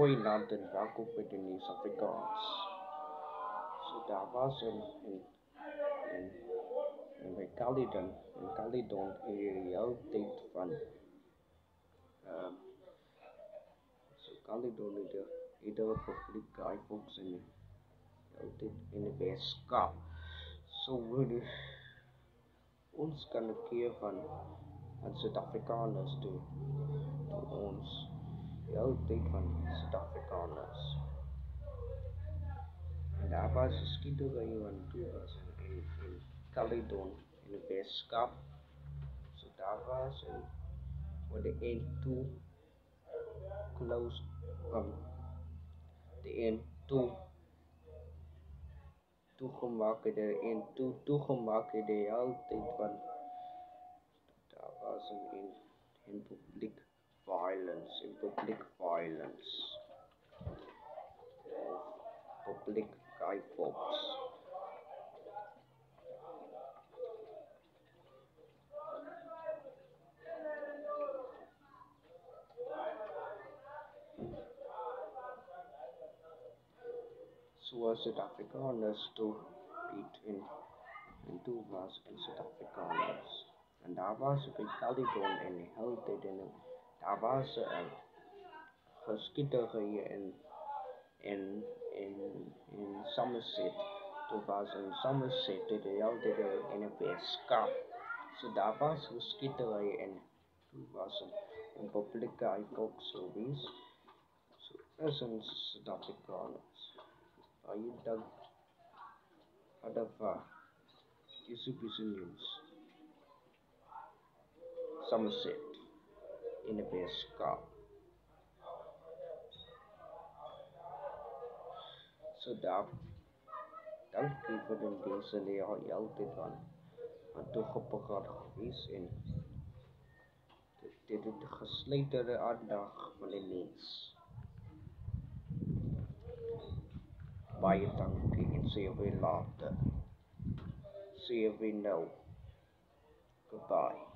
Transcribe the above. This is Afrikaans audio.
Goeienaand en welkom by die nuus Afrikaans. So daar was in by Caledon area tyd van Caledon het 'n publiek iVox in altyd in die Weskaap. So ons kan 'n keer van Suid-Afrikaners toe ons altyd van Suid-Afrikaners. En daar was 'n skietery aan toe was in Caledon in die Weskaap. So daar was where the N2 closed the N2 toegemaak het, de N2 toegemaak het die altyd van daar was in public violence public iVox. So Suid-Afrikaners toe in toe was in Suid-Afrikaners. En daar was op Caledon en die hele tyd en daar was 'n geskietery in Somerset. Toe was in Somerset die hele tyd in 'n Weskaap. So daar was geskietery en toe was 'n publieke iVox gewees. So is ons Suid-Afrikaners. You dog out of UCBC News, Somerset in the Weskaap. So daar dankie vir die mense die altyd van toegepraat gewees en dit het gesluiterde aandag van die mens. Baie dankie en sien weer later. See you now. Goodbye.